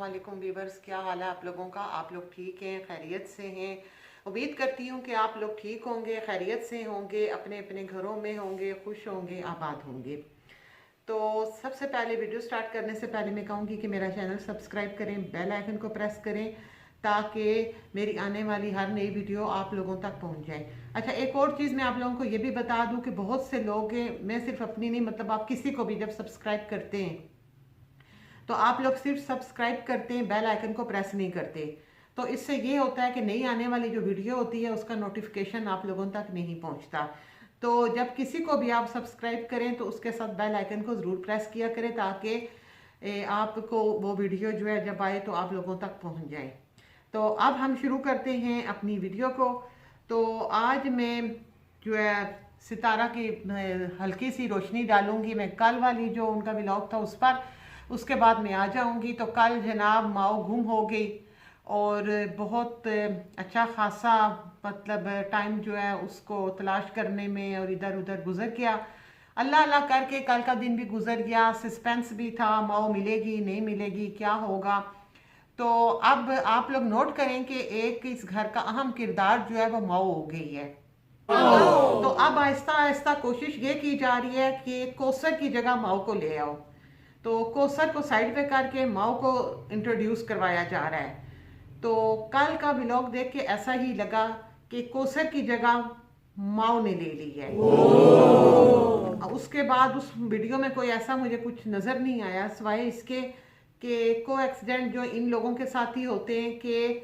वालेकुम व्यूवर्स, क्या हाल है आप लोगों का। आप लोग ठीक हैं, खैरियत से हैं। उम्मीद करती हूँ कि आप लोग ठीक होंगे, खैरियत से होंगे, अपने अपने घरों में होंगे, खुश होंगे, आबाद होंगे। तो सबसे पहले वीडियो स्टार्ट करने से पहले मैं कहूँगी कि मेरा चैनल सब्सक्राइब करें, बेल आइकन को प्रेस करें ताकि मेरी आने वाली हर नई वीडियो आप लोगों तक पहुँच जाए। अच्छा, एक और चीज़ मैं आप लोगों को ये भी बता दूँ कि बहुत से लोग हैं, मैं सिर्फ अपनी नहीं, मतलब आप किसी को भी जब सब्सक्राइब करते हैं तो आप लोग सिर्फ सब्सक्राइब करते हैं, बेल आइकन को प्रेस नहीं करते। तो इससे ये होता है कि नई आने वाली जो वीडियो होती है उसका नोटिफिकेशन आप लोगों तक नहीं पहुंचता। तो जब किसी को भी आप सब्सक्राइब करें तो उसके साथ बेल आइकन को ज़रूर प्रेस किया करें ताकि आपको वो वीडियो जो है जब आए तो आप लोगों तक पहुंच जाए। तो अब हम शुरू करते हैं अपनी वीडियो को। तो आज मैं जो है सितारा की हल्की सी रोशनी डालूंगी। मैं कल वाली जो उनका व्लॉग था उस पर, उसके बाद मैं आ जाऊंगी। तो कल जनाब माओ गुम हो गई और बहुत अच्छा खासा मतलब टाइम जो है उसको तलाश करने में और इधर उधर गुजर गया। अल्लाह अल्लाह करके कल का दिन भी गुजर गया। सस्पेंस भी था, माओ मिलेगी नहीं मिलेगी, क्या होगा। तो अब आप लोग नोट करें कि एक इस घर का अहम किरदार जो है वो माओ हो गई है। तो अब आहिस्ता आहिस्ता कोशिश ये की जा रही है कि कोसर की जगह माओ को ले आओ। तो कोसर को साइड पे करके माओ को इंट्रोड्यूस करवाया जा रहा है। तो कल का व्लॉग देख के ऐसा ही लगा कि कोसर की जगह माओ ने ले ली है। उसके बाद उस वीडियो में कोई ऐसा मुझे कुछ नज़र नहीं आया सिवाय इसके कि को एक्सीडेंट जो इन लोगों के साथ ही होते हैं कि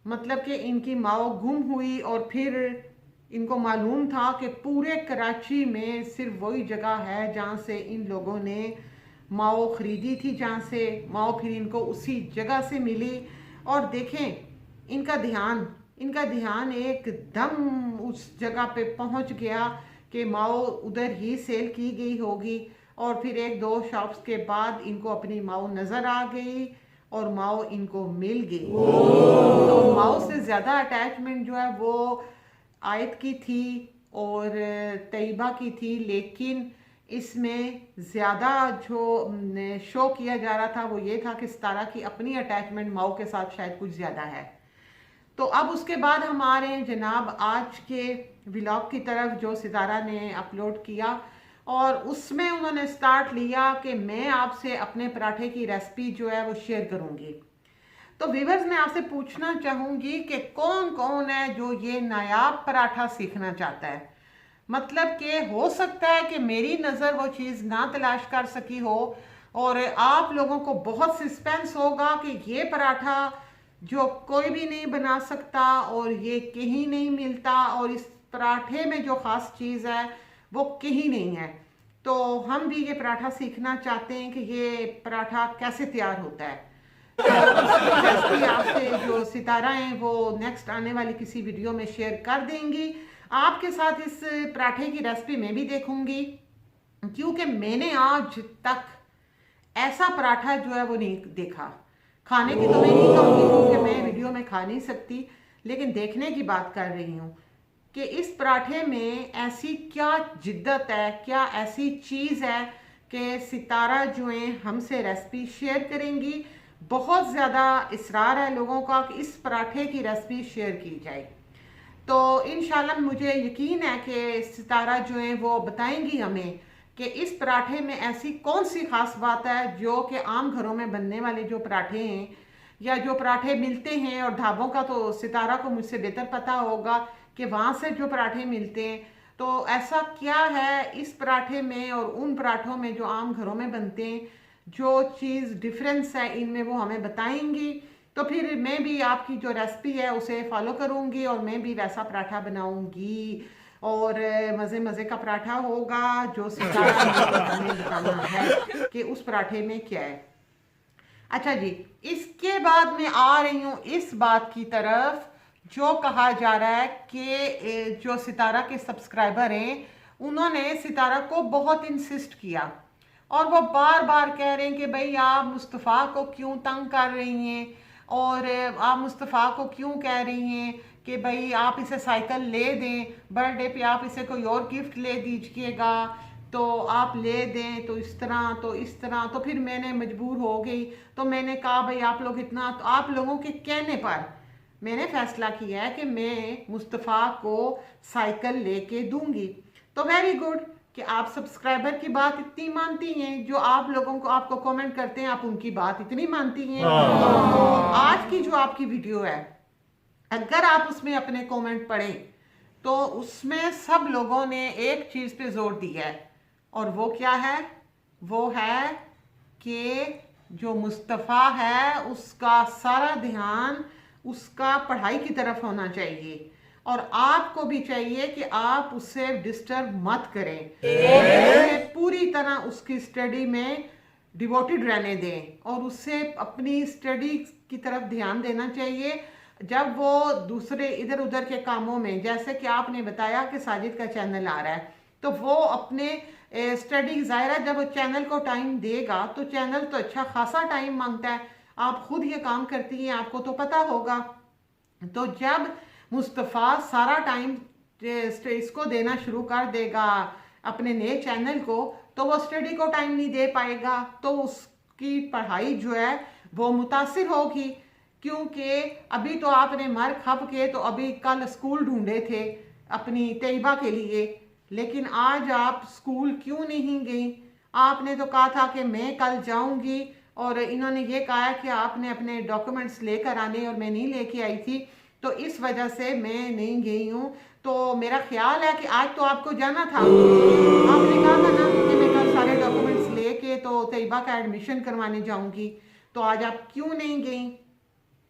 मतलब कि इनकी माओ गुम हुई और फिर इनको मालूम था कि पूरे कराची में सिर्फ वही जगह है जहाँ से इन लोगों ने माओ ख़रीदी थी, जहाँ से माओ फिर इनको उसी जगह से मिली। और देखें इनका ध्यान एकदम उस जगह पे पहुंच गया कि माओ उधर ही सेल की गई होगी। और फिर एक दो शॉप्स के बाद इनको अपनी माओ नज़र आ गई और माओ इनको मिल गई। तो माओ से ज़्यादा अटैचमेंट जो है वो आयत की थी और तैयबा की थी, लेकिन इसमें ज़्यादा जो शो किया जा रहा था वो ये था कि सितारा की अपनी अटैचमेंट माओ के साथ शायद कुछ ज़्यादा है। तो अब उसके बाद हम आ रहे हैं जनाब आज के व्लॉग की तरफ जो सितारा ने अपलोड किया। और उसमें उन्होंने स्टार्ट लिया कि मैं आपसे अपने पराठे की रेसिपी जो है वो शेयर करूंगी। तो व्यूअर्स, मैं आपसे पूछना चाहूंगी कि कौन कौन है जो ये नायाब पराठा सीखना चाहता है। मतलब कि हो सकता है कि मेरी नज़र वो चीज़ ना तलाश कर सकी हो और आप लोगों को बहुत सस्पेंस होगा कि ये पराठा जो कोई भी नहीं बना सकता और ये कहीं नहीं मिलता और इस पराठे में जो ख़ास चीज़ है वो कहीं नहीं है। तो हम भी ये पराठा सीखना चाहते हैं कि ये पराठा कैसे तैयार होता है। रेसिपी आपसे जो सितारा हैं वो नेक्स्ट आने वाली किसी वीडियो में शेयर कर देंगी। आपके साथ इस पराठे की रेसिपी मैं भी देखूंगी क्योंकि मैंने आज तक ऐसा पराठा जो है वो नहीं देखा। खाने की तो मैं नहीं कहूँगी क्योंकि मैं वीडियो में खा नहीं सकती, लेकिन देखने की बात कर रही हूँ कि इस पराठे में ऐसी क्या जिद्दत है, क्या ऐसी चीज़ है कि सितारा जो है हमसे रेसिपी शेयर करेंगी। बहुत ज़्यादा इसरार है लोगों का कि इस पराठे की रेसिपी शेयर की जाए। तो इंशाल्लाह मुझे यकीन है कि सितारा जो है वो बताएंगी हमें कि इस पराठे में ऐसी कौन सी खास बात है जो कि आम घरों में बनने वाले जो पराठे हैं या जो पराठे मिलते हैं, और ढाबों का तो सितारा को मुझसे बेहतर पता होगा कि वहाँ से जो पराठे मिलते हैं, तो ऐसा क्या है इस पराठे में और उन पराठों में जो आम घरों में बनते हैं, जो चीज़ डिफरेंस है इनमें वो हमें बताएंगी। तो फिर मैं भी आपकी जो रेसिपी है उसे फॉलो करूँगी और मैं भी वैसा पराठा बनाऊँगी और मज़े मज़े का पराठा होगा जो सितारा ने हमें बताना है कि उस पराठे में क्या है। अच्छा जी, इसके बाद मैं आ रही हूँ इस बात की तरफ जो कहा जा रहा है कि जो सितारा के सब्सक्राइबर हैं उन्होंने सितारा को बहुत इंसिस्ट किया और वो बार बार कह रहे हैं कि भाई आप मुस्तफ़ा को क्यों तंग कर रही हैं और आप मुस्तफ़ा को क्यों कह रही हैं कि भाई आप इसे साइकिल ले दें, बर्थडे पे आप इसे कोई और गिफ्ट ले दीजिएगा, तो आप ले दें, तो इस तरह, तो इस तरह। तो फिर मैंने मजबूर हो गई, तो मैंने कहा भाई आप लोग इतना, तो आप लोगों के कहने पर मैंने फैसला किया है कि मैं मुस्तफ़ा को साइकिल लेके दूंगी। तो वेरी गुड कि आप सब्सक्राइबर की बात इतनी मानती हैं, जो आप लोगों को आपको कमेंट करते हैं आप उनकी बात इतनी मानती हैं। तो आज की जो आपकी वीडियो है, अगर आप उसमें अपने कमेंट पढ़ें तो उसमें सब लोगों ने एक चीज़ पे जोर दिया है, और वो क्या है? वो है कि जो मुस्तफ़ा है उसका सारा ध्यान उसका पढ़ाई की तरफ होना चाहिए, और आपको भी चाहिए कि आप उससे डिस्टर्ब मत करें और उसे पूरी तरह उसकी स्टडी में डिवोटेड रहने दें, और उससे अपनी स्टडी की तरफ ध्यान देना चाहिए। जब वो दूसरे इधर उधर के कामों में, जैसे कि आपने बताया कि साजिद का चैनल आ रहा है, तो वो अपने स्टडी, ज़ाहिर है जब वो चैनल को टाइम देगा तो चैनल तो अच्छा खासा टाइम मांगता है। आप खुद ये काम करती हैं, आपको तो पता होगा। तो जब मुस्तफ़ा सारा टाइम इसको देना शुरू कर देगा अपने नए चैनल को, तो वो स्टडी को टाइम नहीं दे पाएगा, तो उसकी पढ़ाई जो है वो मुतासिर होगी। क्योंकि अभी तो आपने मर खप के तो अभी कल स्कूल ढूंढे थे अपनी तैयबा के लिए, लेकिन आज आप स्कूल क्यों नहीं गई? आपने तो कहा था कि मैं कल जाऊंगी, और इन्होंने ये कहा कि आपने अपने डॉक्यूमेंट्स लेकर आने, और मैं नहीं लेके आई थी, तो इस वजह से मैं नहीं गई हूँ। तो मेरा ख्याल है कि आज तो आपको जाना था, आपने कहा था ना कि मैं कल सारे डॉक्यूमेंट्स लेके तो तैयबा का एडमिशन करवाने जाऊंगी, तो आज आप क्यों नहीं गई?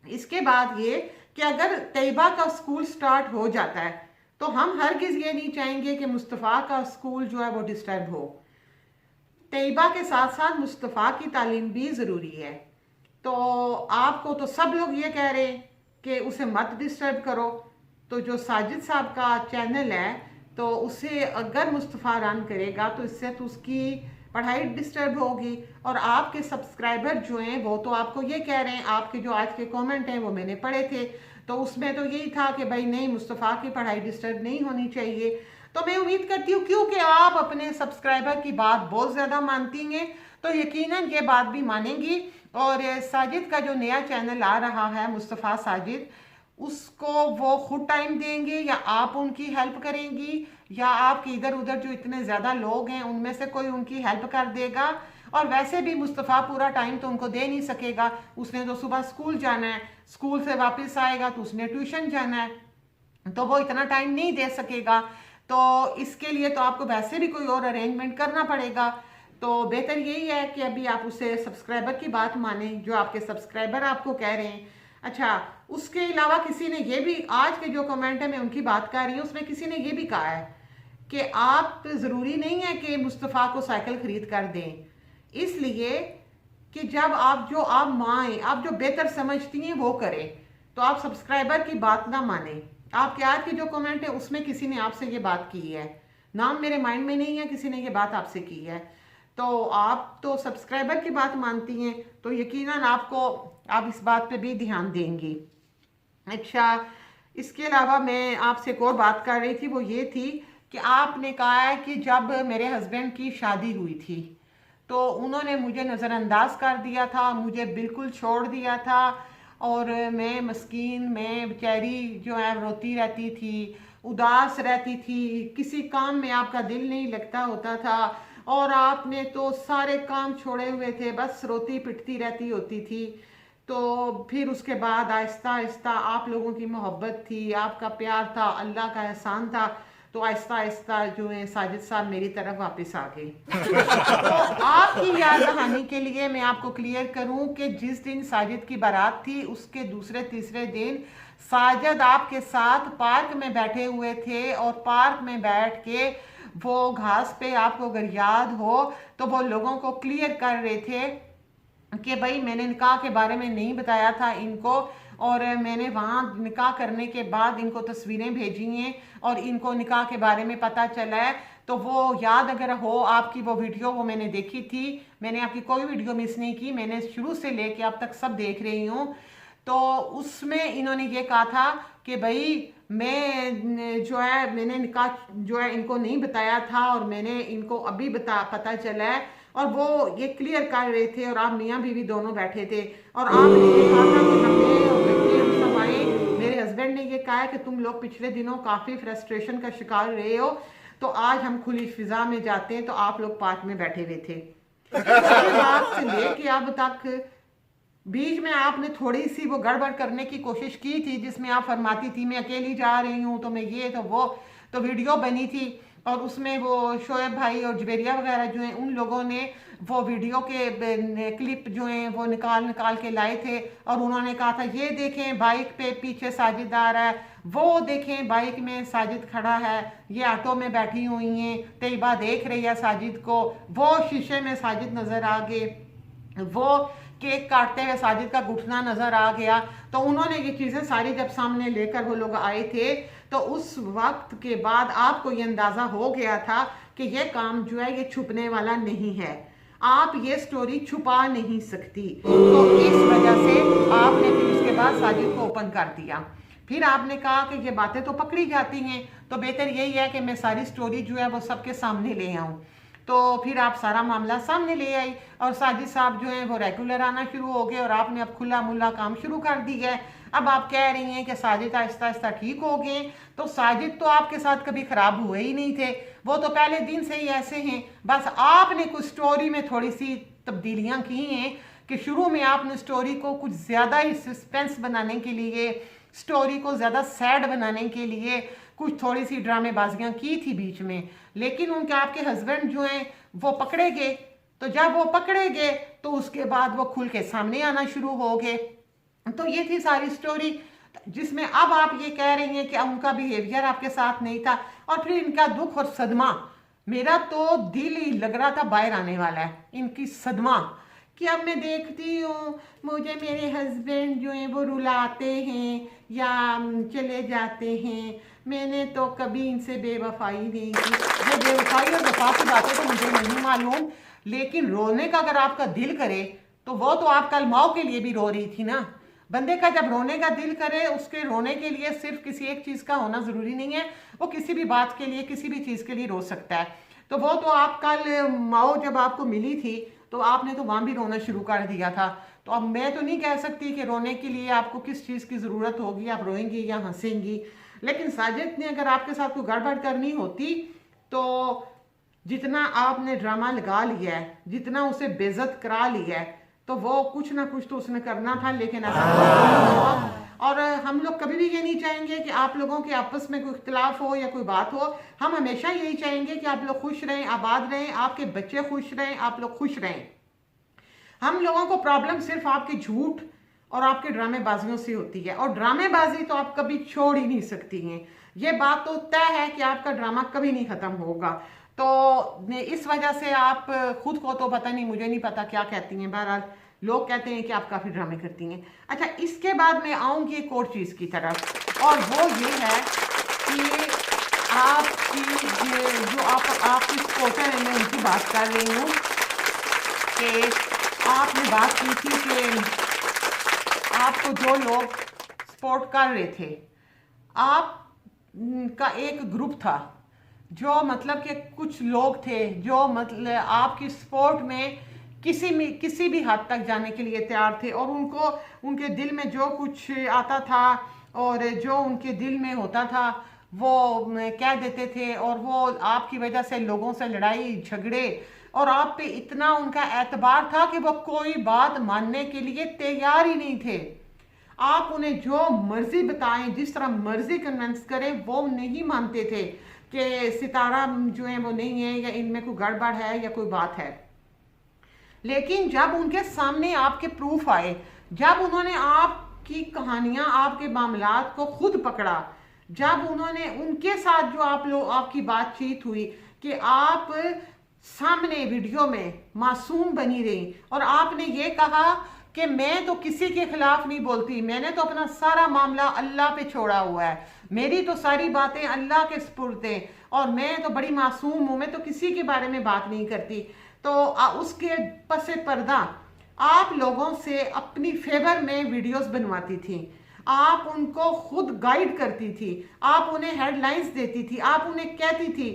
इसके बाद ये कि अगर तैयबा का स्कूल स्टार्ट हो जाता है तो हम हरगिज ये नहीं चाहेंगे कि मुस्तफ़ा का स्कूल जो है वो डिस्टर्ब हो। तैयबा के साथ साथ मुस्तफ़ा की तालीम भी ज़रूरी है। तो आपको तो सब लोग ये कह रहे हैं कि उसे मत डिस्टर्ब करो। तो जो साजिद साहब का चैनल है, तो उसे अगर मुस्तफ़ा रन करेगा तो इससे तो उसकी पढ़ाई डिस्टर्ब होगी। और आपके सब्सक्राइबर जो हैं वो तो आपको ये कह रहे हैं, आपके जो आज के कमेंट हैं वो मैंने पढ़े थे, तो उसमें तो यही था कि भाई नहीं, मुस्तफ़ा की पढ़ाई डिस्टर्ब नहीं होनी चाहिए। तो मैं उम्मीद करती हूँ क्योंकि आप अपने सब्सक्राइबर की बात बहुत ज़्यादा मानती हैं, तो यकीनन ये बात भी मानेंगी। और साजिद का जो नया चैनल आ रहा है मुस्तफ़ा साजिद, उसको वो खुद टाइम देंगे या आप उनकी हेल्प करेंगी, या आपके इधर उधर जो इतने ज़्यादा लोग हैं उनमें से कोई उनकी हेल्प कर देगा? और वैसे भी मुस्तफ़ा पूरा टाइम तो उनको दे नहीं सकेगा, उसने तो सुबह स्कूल जाना है, स्कूल से वापस आएगा तो उसने ट्यूशन जाना है, तो वो इतना टाइम नहीं दे सकेगा। तो इसके लिए तो आपको वैसे भी कोई और अरेंजमेंट करना पड़ेगा। तो बेहतर यही है कि अभी आप उसे सब्सक्राइबर की बात माने, जो आपके सब्सक्राइबर आपको कह रहे हैं। अच्छा, उसके अलावा किसी ने ये भी, आज के जो कमेंट है मैं उनकी बात कर रही हूँ, उसमें किसी ने ये भी कहा है कि आप, ज़रूरी नहीं है कि मुस्तफ़ा को साइकिल खरीद कर दें, इसलिए कि जब आप, जो आप माएँ, आप जो बेहतर समझती हैं वो करें, तो आप सब्सक्राइबर की बात ना माने। आपके आज के जो कमेंट है उसमें किसी ने आपसे ये बात की है, नाम मेरे माइंड में नहीं है, किसी ने ये बात आपसे की है, तो आप तो सब्सक्राइबर की बात मानती हैं, तो यकीनन आपको, आप इस बात पे भी ध्यान देंगी। अच्छा, इसके अलावा मैं आपसे एक और बात कर रही थी, वो ये थी कि आपने कहा है कि जब मेरे हस्बैंड की शादी हुई थी तो उन्होंने मुझे नज़रअंदाज कर दिया था, मुझे बिल्कुल छोड़ दिया था, और मैं मस्कीन, मैं बेचारी जो है रोती रहती थी, उदास रहती थी, किसी काम में आपका दिल नहीं लगता होता था, और आपने तो सारे काम छोड़े हुए थे, बस रोती पिटती रहती होती थी। तो फिर उसके बाद आहिस्ता आहिस्ता आप लोगों की मोहब्बत थी, आपका प्यार था, अल्लाह का एहसान था, तो आहिस्ता आहिस्ता जो है साजिद साहब मेरी तरफ वापस आ गए। तो आपकी याद दहानी के लिए मैं आपको क्लियर करूं कि जिस दिन साजिद की बारात थी उसके दूसरे तीसरे दिन साजिद आपके साथ पार्क में बैठे हुए थे, और पार्क में बैठ के वो घास पे, आपको अगर याद हो तो वो लोगों को क्लियर कर रहे थे कि भाई मैंने निकाह के बारे में नहीं बताया था इनको, और मैंने वहाँ निकाह करने के बाद इनको तस्वीरें भेजी हैं और इनको निकाह के बारे में पता चला है। तो वो याद अगर हो आपकी वो वीडियो, वो मैंने देखी थी, मैंने आपकी कोई वीडियो मिस नहीं की, मैंने शुरू से लेके अब तक सब देख रही हूँ। तो उसमें इन्होंने ये कहा था कि भाई मैं जो है मैंने निकाह जो है इनको नहीं बताया था और मैंने इनको अभी पता चला है। और वो ये क्लियर कर रहे थे और आप मियाँ बीवी दोनों बैठे थे और आपने ये कहा था कि हमें और बच्चे हम सब आए। मेरे हस्बैंड ने ये कहा है कि तुम लोग पिछले दिनों काफ़ी फ्रस्ट्रेशन का शिकार रहे हो, तो आज हम खुली फिजा में जाते हैं, तो आप लोग पार्क में बैठे हुए थे। बात से लेके अब तक बीच में आपने थोड़ी सी वो गड़बड़ करने की कोशिश की थी, जिसमें आप फरमाती थी मैं अकेली जा रही हूँ, तो मैं ये तो वो, तो वीडियो बनी थी और उसमें वो शोएब भाई और जुबेरिया वगैरह जो हैं उन लोगों ने वो वीडियो के क्लिप जो हैं वो निकाल के लाए थे और उन्होंने कहा था ये देखें बाइक पे पीछे साजिद आ रहा है, वो देखें बाइक में साजिद खड़ा है, ये ऑटो में बैठी हुई हैं, तैयबा देख रही है साजिद को, वो शीशे में साजिद नजर आ गए, वो केक काटते हुए साजिद का घुटना नजर आ गया। तो उन्होंने ये चीजें सारी जब सामने लेकर वो लोग आए थे, तो उस वक्त के बाद आपको ये अंदाजा हो गया था कि ये काम जो है ये छुपने वाला नहीं है, आप ये स्टोरी छुपा नहीं सकती। तो इस वजह से आपने फिर उसके बाद साजिद को ओपन कर दिया। फिर आपने कहा कि ये बातें तो पकड़ी जाती हैं, तो बेहतर यही है कि मैं सारी स्टोरी जो है वो सबके सामने ले आऊँ। तो फिर आप सारा मामला सामने ले आई और साजिद साहब जो हैं वो रेगुलर आना शुरू हो गए और आपने अब खुला मुल्ला काम शुरू कर दी है। अब आप कह रही हैं कि साजिद आहिस्ता आहिस्ता ठीक हो गए, तो साजिद तो आपके साथ कभी खराब हुए ही नहीं थे, वो तो पहले दिन से ही ऐसे हैं। बस आपने कुछ स्टोरी में थोड़ी सी तब्दीलियां की हैं कि शुरू में आपने स्टोरी को कुछ ज़्यादा ही सस्पेंस बनाने के लिए, स्टोरी को ज़्यादा सैड बनाने के लिए कुछ थोड़ी सी ड्रामेबाजियां की थी बीच में, लेकिन उनके आपके हस्बैंड जो हैं वो पकड़े गए। तो जब वो पकड़े गए तो उसके बाद वो खुल के सामने आना शुरू हो गए। तो ये थी सारी स्टोरी, जिसमें अब आप ये कह रही हैं कि उनका बिहेवियर आपके साथ नहीं था और फिर इनका दुख और सदमा, मेरा तो दिल ही लग रहा था बाहर आने वाला है इनकी सदमा, कि अब मैं देखती हूँ मुझे मेरे हस्बैंड जो हैं वो रुलाते हैं या चले जाते हैं, मैंने तो कभी इनसे बेवफाई नहीं की। वो बेवफाई और वफा की बातें तो मुझे नहीं मालूम, लेकिन रोने का अगर आपका दिल करे तो वो तो आप कल माओ के लिए भी रो रही थी ना। बंदे का जब रोने का दिल करे, उसके रोने के लिए सिर्फ किसी एक चीज़ का होना ज़रूरी नहीं है, वो किसी भी बात के लिए किसी भी चीज़ के लिए रो सकता है। तो वो तो आप कल माओ जब आपको मिली थी तो आपने तो वहाँ भी रोना शुरू कर दिया था। तो अब मैं तो नहीं कह सकती कि रोने के लिए आपको किस चीज़ की ज़रूरत होगी, आप रोएंगी या हंसेंगी, लेकिन साजिद ने अगर आपके साथ कोई गड़बड़ करनी होती तो जितना आपने ड्रामा लगा लिया है, जितना उसे बेइज्जत करा लिया है, तो वो कुछ ना कुछ तो उसने करना था, लेकिन ऐसा नहीं हुआ। और हम लोग कभी भी ये नहीं चाहेंगे कि आप लोगों के आपस में कोई इख्तिलाफ हो या कोई बात हो, हम हमेशा यही चाहेंगे कि आप लोग खुश रहें, आबाद रहें, आपके बच्चे खुश रहें, आप लोग खुश रहें। हम लोगों को प्रॉब्लम सिर्फ आपके झूठ और आपके ड्रामेबाजियों से होती है, और ड्रामेबाजी तो आप कभी छोड़ ही नहीं सकती हैं। ये बात तो तय है कि आपका ड्रामा कभी नहीं खत्म होगा। तो इस वजह से आप खुद को तो पता नहीं, मुझे नहीं पता क्या कहती हैं, बहरहाल लोग कहते हैं कि आप काफ़ी ड्रामे करती हैं। अच्छा, इसके बाद मैं आऊँगी एक और चीज़ की तरफ, और वो ये है कि आपकी जो आपकी सपोर्टर है, मैं उनकी बात कर रही हूँ कि आपने बात की थी कि आपको जो लोग सपोर्ट कर रहे थे, आप का एक ग्रुप था जो मतलब कि कुछ लोग थे जो मतलब आपकी सपोर्ट में किसी भी हद तक जाने के लिए तैयार थे, और उनको उनके दिल में जो कुछ आता था और जो उनके दिल में होता था वो कह देते थे, और वो आपकी वजह से लोगों से लड़ाई झगड़े, और आप पे इतना उनका एतबार था कि वो कोई बात मानने के लिए तैयार ही नहीं थे। आप उन्हें जो मर्जी बताएं, जिस तरह मर्जी कन्विंस करें, वो नहीं मानते थे कि सितारा जो है वो नहीं है या इनमें कोई गड़बड़ है या कोई बात है। लेकिन जब उनके सामने आपके प्रूफ आए, जब उन्होंने आपकी कहानियां, आपके मामलात को खुद पकड़ा, जब उन्होंने उनके साथ जो आपकी बातचीत हुई कि आप सामने वीडियो में मासूम बनी रही और आपने ये कहा कि मैं तो किसी के खिलाफ नहीं बोलती, मैंने तो अपना सारा मामला अल्लाह पे छोड़ा हुआ है, मेरी तो सारी बातें अल्लाह के सुपुर्द हैं और मैं तो बड़ी मासूम हूँ, मैं तो किसी के बारे में बात नहीं करती। तो उसके पसे पर्दा आप लोगों से अपनी फेवर में वीडियोस बनवाती थी, आप उनको खुद गाइड करती थी, आप उन्हें हेडलाइंस देती थी, आप उन्हें कहती थी,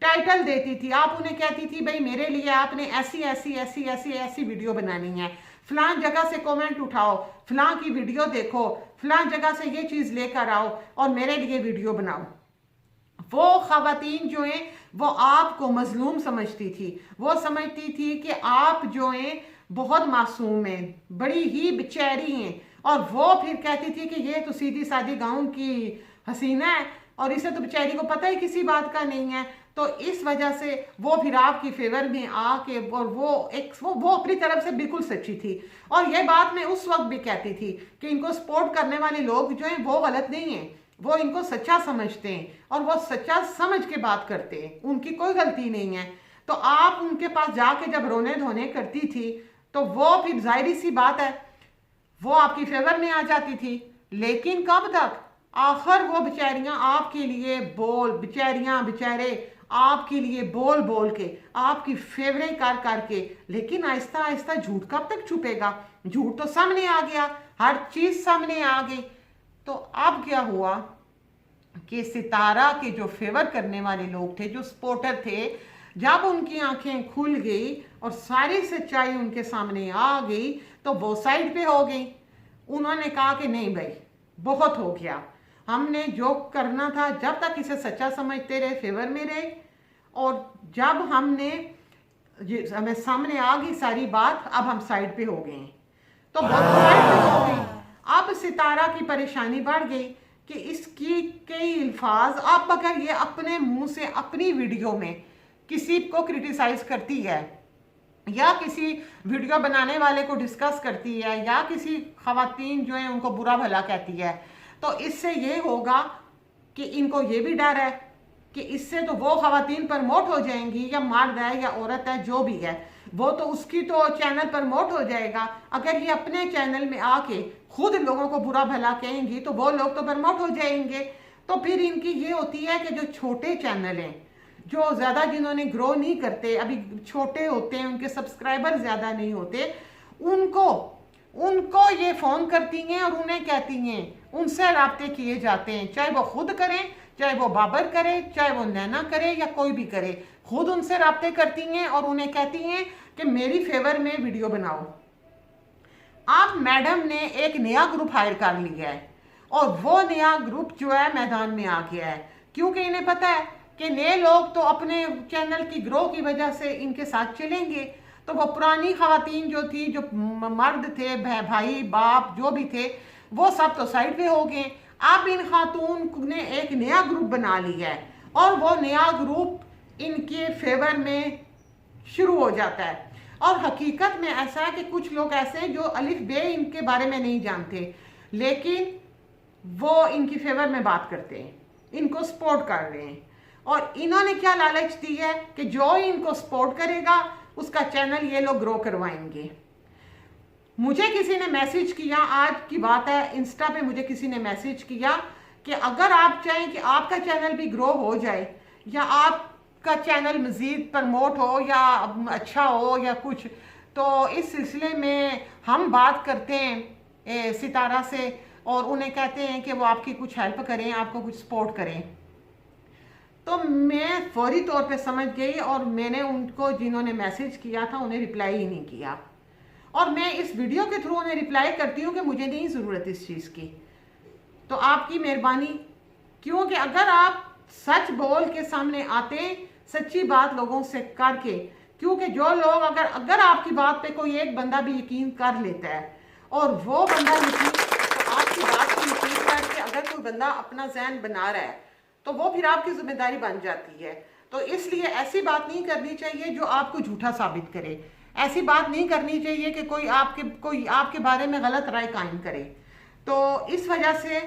टाइटल देती थी, आप उन्हें कहती थी भाई मेरे लिए आपने ऐसी ऐसी ऐसी ऐसी ऐसी वीडियो बनानी है, फलां जगह से कमेंट उठाओ, फलां की वीडियो देखो, फलां जगह से ये चीज़ लेकर आओ और मेरे लिए वीडियो बनाओ। वो खवातीन जो हैं वो आपको मजलूम समझती थी, वो समझती थी कि आप जो हैं बहुत मासूम हैं, बड़ी ही बेचारी हैं, और वो फिर कहती थी कि ये तो सीधी सादी गांव की हसीना है और इसे तो बेचारी को पता ही किसी बात का नहीं है। तो इस वजह से वो फिर आपकी फेवर में आके, और वो अपनी तरफ से बिल्कुल सच्ची थी। और ये बात मैं उस वक्त भी कहती थी कि इनको सपोर्ट करने वाले लोग जो हैं वो गलत नहीं हैं, वो इनको सच्चा समझते हैं और वो सच्चा समझ के बात करते हैं, उनकी कोई गलती नहीं है। तो आप उनके पास जाके जब रोने धोने करती थी तो वो फिर जाहिर सी बात है वो आपकी फेवर में आ जाती थी। लेकिन कब तक? आखिर वो बेचारियां आपके लिए बेचारियां बेचारे आपके लिए बोल बोल के, आपकी फेवरें कर करके, लेकिन आहिस्ता आहिस्ता झूठ कब तक छुपेगा? झूठ तो सामने आ गया, हर चीज सामने आ गई। तो अब क्या हुआ कि सितारा के जो फेवर करने वाले लोग थे, जो सपोर्टर थे, जब उनकी आंखें खुल गई और सारी सच्चाई उनके सामने आ गई तो वो साइड पे हो गई। उन्होंने कहा कि नहीं भाई बहुत हो गया, हमने जो करना था, जब तक इसे सच्चा समझते रहे फेवर में रहे, और जब हमें सामने आ गई सारी बात, अब हम साइड पे हो गए। तो बहुत साइड पे हो गई। अब सितारा की परेशानी बढ़ गई कि इसकी कई अल्फाज, अब अगर ये अपने मुंह से अपनी वीडियो में किसी को क्रिटिसाइज करती है या किसी वीडियो बनाने वाले को डिस्कस करती है या किसी खवातीन जो है उनको बुरा भला कहती है, तो इससे ये होगा कि इनको ये भी डर है कि इससे तो वो खवातीन प्रमोट हो जाएंगी, या मर्द है या औरत है जो भी है, वो तो उसकी तो चैनल प्रमोट हो जाएगा। अगर ये अपने चैनल में आके खुद लोगों को बुरा भला कहेंगी तो वो लोग तो प्रमोट हो जाएंगे। तो फिर इनकी ये होती है कि जो छोटे चैनल हैं, जो ज़्यादा जिन्होंने ग्रो नहीं करते, अभी छोटे होते हैं, उनके सब्सक्राइबर ज़्यादा नहीं होते, उनको ये फ़ोन करती हैं और उन्हें कहती हैं, उनसे राब्ते किए जाते हैं, चाहे वो खुद करें, चाहे वो बाबर करे, चाहे वो नैना करे या कोई भी करे, खुद उनसे राब्ते करती हैं और उन्हें कहती हैं कि मेरी फेवर में वीडियो बनाओ। अब मैडम ने एक नया ग्रुप हायर कर लिया है और वो नया ग्रुप जो है मैदान में आ गया है, क्योंकि इन्हें पता है कि नए लोग तो अपने चैनल की ग्रो की वजह से इनके साथ चलेंगे। तो वो पुरानी खवातीन जो थी, जो मर्द थे, भाई बाप जो भी थे, वो सब तो साइड पे हो गए। अब इन खातून ने एक नया ग्रुप बना लिया है और वो नया ग्रुप इनके फेवर में शुरू हो जाता है। और हकीकत में ऐसा है कि कुछ लोग ऐसे हैं जो अलिफ बे इनके बारे में नहीं जानते, लेकिन वो इनकी फेवर में बात करते हैं, इनको सपोर्ट कर रहे हैं। और इन्होंने क्या लालच दी है कि जो इनको सपोर्ट करेगा उसका चैनल ये लोग ग्रो करवाएंगे। मुझे किसी ने मैसेज किया, आज की बात है, इंस्टा पे मुझे किसी ने मैसेज किया कि अगर आप चाहें कि आपका चैनल भी ग्रो हो जाए या आपका चैनल मज़ीद प्रमोट हो या अच्छा हो या कुछ, तो इस सिलसिले में हम बात करते हैं सितारा से और उन्हें कहते हैं कि वो आपकी कुछ हेल्प करें, आपको कुछ सपोर्ट करें। तो मैं फौरी तौर पे समझ गई और मैंने उनको, जिन्होंने मैसेज किया था, उन्हें रिप्लाई ही नहीं किया। और मैं इस वीडियो के थ्रू उन्हें रिप्लाई करती हूँ कि मुझे नहीं ज़रूरत इस चीज़ की, तो आपकी मेहरबानी, क्योंकि अगर आप सच बोल के सामने आते, सच्ची बात लोगों से करके, क्योंकि जो लोग अगर आपकी बात पे कोई एक बंदा भी यकीन कर लेता है और वो बंदा तो आपकी बात को यकीन करके अगर कोई बंदा अपना जहन बना रहा है तो वो फिर आपकी जिम्मेदारी बन जाती है। तो इसलिए ऐसी बात नहीं करनी चाहिए जो आपको झूठा साबित करे, ऐसी बात नहीं करनी चाहिए कि कोई आपके बारे में गलत राय कायम करे। तो इस वजह से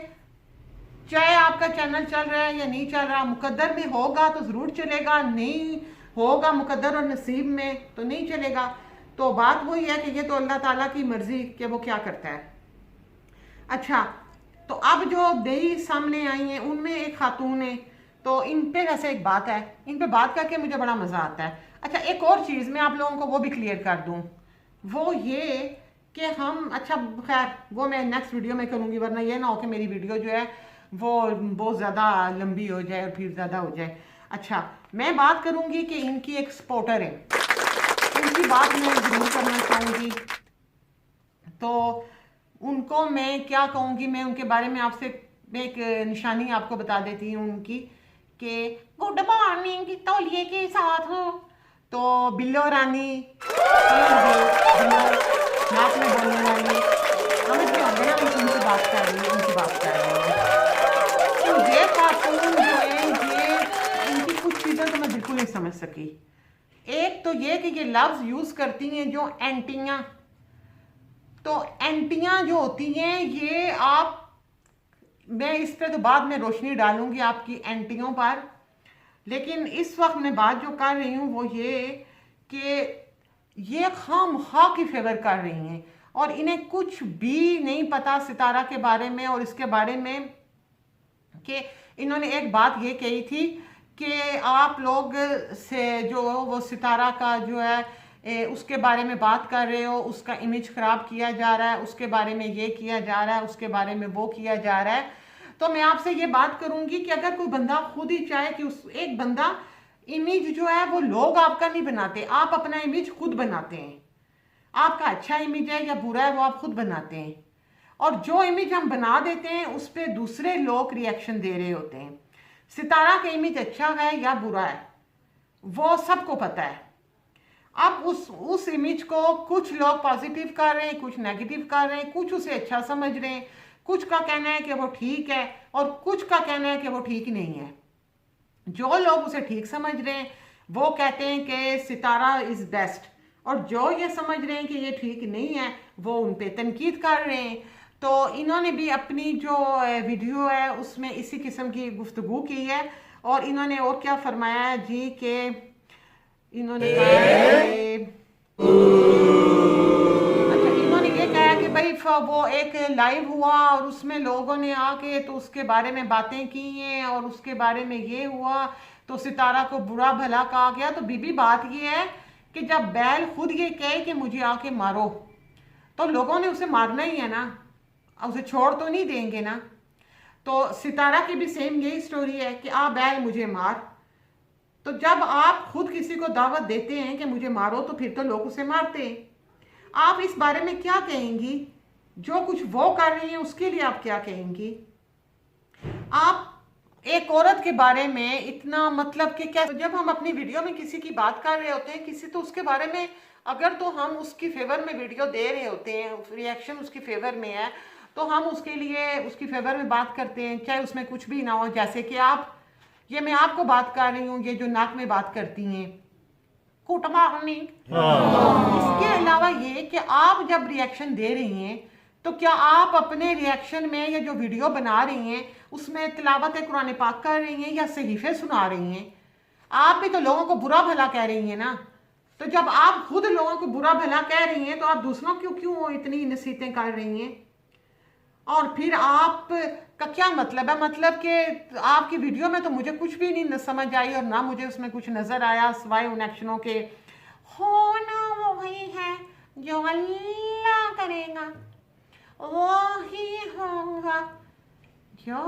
चाहे आपका चैनल चल रहा है या नहीं चल रहा, मुकद्दर में होगा तो ज़रूर चलेगा, नहीं होगा मुकद्दर और नसीब में तो नहीं चलेगा। तो बात वही है कि ये तो अल्लाह ताला की मर्जी कि वो क्या करता है। अच्छा, तो अब जो नई सामने आई हैं उनमें एक खातून है, तो इन पे वैसे एक बात है, इन पे बात करके मुझे बड़ा मज़ा आता है। अच्छा, एक और चीज़ मैं आप लोगों को वो भी क्लियर कर दूं, वो ये कि हम, अच्छा खैर वो मैं नेक्स्ट वीडियो में करूँगी, वरना ये ना हो कि मेरी वीडियो जो है वो बहुत ज़्यादा लंबी हो जाए और फिर ज़्यादा हो जाए। अच्छा, मैं बात करूँगी कि इनकी एक्सपोर्टर है, उनकी बात मैं ज़रूर करना चाहूँगी। तो उनको मैं क्या कहूँगी, मैं उनके बारे में आपसे एक निशानी आपको बता देती हूँ उनकी, कि गुड मॉर्निंग तौलिए के साथ हो। तो बिल्लो रानी, बिल्लो नाक में बोलने वाली, समझ में आ गया ना उनकी बात कर रही हूँ, उनकी बात कर रही हूँ। तो ये खातून जो है, ये इनकी कुछ चीज़ें तो मैं बिल्कुल नहीं समझ सकी। एक तो ये कि ये लफ्ज़ यूज़ करती हैं जो एंटियाँ। तो एंटियाँ जो होती हैं ये आप, मैं इस पर तो बाद में रोशनी डालूंगी आपकी एंटियों पर, लेकिन इस वक्त मैं बात जो कर रही हूँ वो ये कि ये खामखा की फेवर कर रही हैं और इन्हें कुछ भी नहीं पता सितारा के बारे में और इसके बारे में। कि इन्होंने एक बात ये कही थी कि आप लोग से जो वो सितारा का जो है उसके बारे में बात कर रहे हो, उसका इमेज खराब किया जा रहा है, उसके बारे में ये किया जा रहा है, उसके बारे में वो किया जा रहा है। तो मैं आपसे ये बात करूंगी कि अगर कोई बंदा खुद ही चाहे कि उस एक बंदा इमेज जो है वो लोग आपका नहीं बनाते, आप अपना इमेज खुद बनाते हैं। आपका अच्छा इमेज है या बुरा है वो आप खुद बनाते हैं, और जो इमेज हम बना देते हैं उस पर दूसरे लोग रिएक्शन दे रहे होते हैं। सितारा का इमेज अच्छा है या बुरा है वो सबको पता है। अब उस इमेज को कुछ लोग पॉजिटिव कर रहे हैं, कुछ नेगेटिव कर रहे हैं, कुछ उसे अच्छा समझ रहे हैं, कुछ का कहना है कि वो ठीक है और कुछ का कहना है कि वो ठीक नहीं है। जो लोग उसे ठीक समझ रहे हैं वो कहते हैं कि सितारा इज बेस्ट, और जो ये समझ रहे हैं कि ये ठीक नहीं है वो उन पे तनकीद कर रहे हैं। तो इन्होंने भी अपनी जो वीडियो है उसमें इसी किस्म की गुफ्तगू की है, और इन्होंने और क्या फरमाया है जी, कि इन्होंने कहा कि अच्छा, इन्होंने ये कहा कि भाई वो एक लाइव हुआ और उसमें लोगों ने आके तो उसके बारे में बातें की हैं और उसके बारे में ये हुआ तो सितारा को बुरा भला कहा गया। तो बीबी बात ये है कि जब बैल खुद ये कहे कि मुझे आके मारो तो लोगों ने उसे मारना ही है ना, उसे छोड़ तो नहीं देंगे ना। तो सितारा की भी सेम यही स्टोरी है कि आ बैल मुझे मार। तो जब आप खुद किसी को दावत देते हैं कि मुझे मारो तो फिर तो लोग उसे मारते हैं। आप इस बारे में क्या कहेंगी, जो कुछ वो कर रही हैं उसके लिए आप क्या कहेंगी? आप एक औरत के बारे में इतना मतलब कि क्या, तो जब हम अपनी वीडियो में किसी की बात कर रहे होते हैं किसी, तो उसके बारे में अगर तो हम उसकी फेवर में वीडियो दे रहे होते हैं, रिएक्शन उसकी फेवर में है, तो हम उसके लिए उसकी फेवर में बात करते हैं चाहे उसमें कुछ भी ना हो। जैसे कि आप, ये मैं आपको बात कर रही हूँ, ये जो नाक में बात करती हैं गुड मॉर्निंग। इसके अलावा ये कि आप जब रिएक्शन दे रही हैं तो क्या आप अपने रिएक्शन में या जो वीडियो बना रही हैं उसमें तिलावत कुरान पाक कर रही हैं या सहीफे सुना रही हैं? आप भी तो लोगों को बुरा भला कह रही हैं ना। तो जब आप खुद लोगों को बुरा भला कह रही हैं तो आप दूसरों को क्यों इतनी नसीहतें कर रही हैं? और फिर आप का क्या मतलब है? मतलब कि आपकी वीडियो में तो मुझे कुछ भी नहीं समझ आई और ना मुझे उसमें कुछ नजर आया सिवाय उन एक्शनों के। होना वो वही है जो अल्लाह करेगा, वो ही होगा जो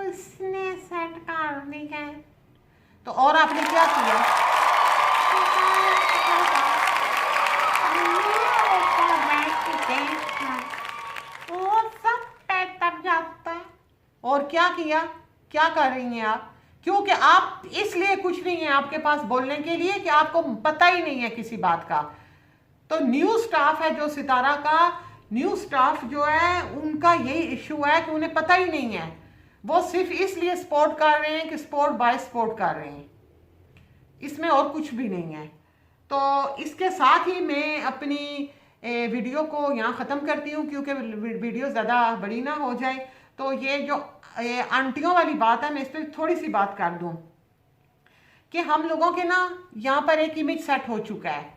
उसने सेट कर दी है। तो और आपने क्या किया? वो सब पे तब जाता है। और क्या किया, क्या कर रही हैं आप? क्योंकि आप इसलिए कुछ नहीं है आपके पास बोलने के लिए कि आपको पता ही नहीं है किसी बात का। तो न्यू स्टाफ है जो सितारा का, न्यू स्टाफ जो है उनका यही इशू है कि उन्हें पता ही नहीं है। वो सिर्फ इसलिए सपोर्ट कर रहे हैं कि सपोर्ट बाय सपोर्ट कर रहे हैं, इसमें और कुछ भी नहीं है। तो इसके साथ ही मैं अपनी वीडियो को यहाँ ख़त्म करती हूँ क्योंकि वीडियो ज़्यादा बड़ी ना हो जाए। तो ये जो आंटियों वाली बात है मैं इस पर थोड़ी सी बात कर दूँ कि हम लोगों के ना यहाँ पर एक इमेज सेट हो चुका है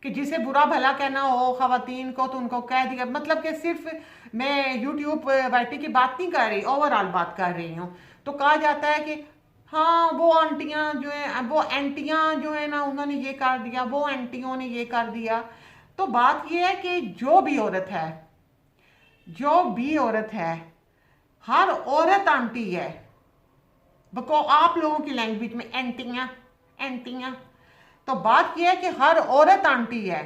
कि जिसे बुरा भला कहना हो ख़वातीन को तो उनको कह दिया। मतलब कि सिर्फ मैं यूट्यूब वाइटी की बात नहीं कर रही, ओवरऑल बात कर रही हूँ। तो कहा जाता है कि हाँ वो आंटियाँ जो है, वो एंटियाँ जो है ना उन्होंने ये कर दिया, वो एंटियों ने ये कर दिया। तो बात यह है कि जो भी औरत है, हर औरत आंटी है। बको आप लोगों की लैंग्वेज में एंटियां। तो बात यह है कि हर औरत आंटी है,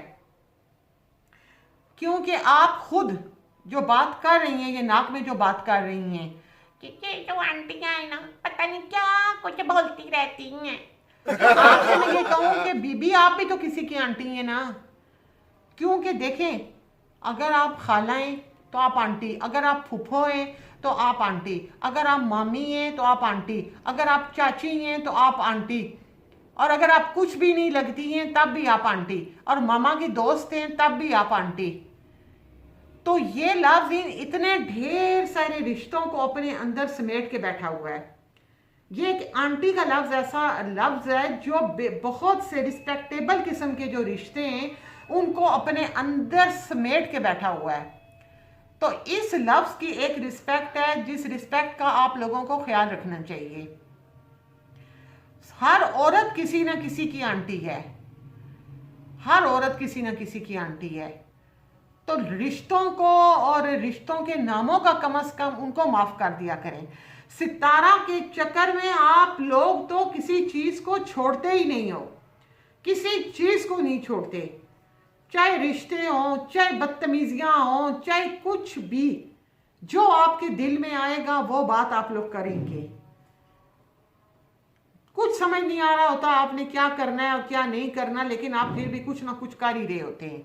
क्योंकि आप खुद जो बात कर रही हैं, ये नाक में जो बात कर रही हैं कि ये जो आंटियां हैं ना, पता नहीं क्या कुछ बोलती रहती हैं। आपसे मैं ये कहूँ कि बीबी आप भी तो किसी की आंटी हैं ना। क्योंकि देखें, अगर आप खाला हैं तो आप आंटी, अगर आप फूफो हैं तो आप आंटी, अगर आप मामी हैं तो आप आंटी, अगर आप चाची हैं तो आप आंटी, और अगर आप कुछ भी नहीं लगती हैं तब भी आप आंटी, और मामा की दोस्त हैं तब भी आप आंटी। तो ये लफ्ज़ इतने ढेर सारे रिश्तों को अपने अंदर समेट के बैठा हुआ है। ये एक आंटी का लफ्ज़ ऐसा लफ्ज़ है जो बहुत से रिस्पेक्टेबल किस्म के जो रिश्ते हैं उनको अपने अंदर समेट के बैठा हुआ है। तो इस लफ्ज़ की एक रिस्पेक्ट है, जिस रिस्पेक्ट का आप लोगों को ख्याल रखना चाहिए। हर औरत किसी न किसी की आंटी है, हर औरत किसी न किसी की आंटी है। तो रिश्तों को और रिश्तों के नामों का कम से कम उनको माफ़ कर दिया करें। सितारा के चक्कर में आप लोग तो किसी चीज़ को छोड़ते ही नहीं हो, किसी चीज़ को नहीं छोड़ते, चाहे रिश्ते हों, चाहे बदतमीजियाँ हों, चाहे कुछ भी। जो आपके दिल में आएगा वो बात आप लोग करेंगे। कुछ समझ नहीं आ रहा होता आपने क्या करना है और क्या नहीं करना, लेकिन आप फिर भी कुछ ना कुछ कर ही रहे होते हैं।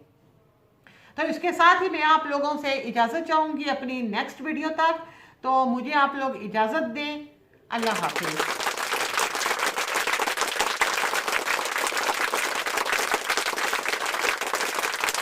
तो इसके साथ ही मैं आप लोगों से इजाज़त चाहूँगी अपनी नेक्स्ट वीडियो तक। तो मुझे आप लोग इजाज़त दें। अल्लाह हाफिज़।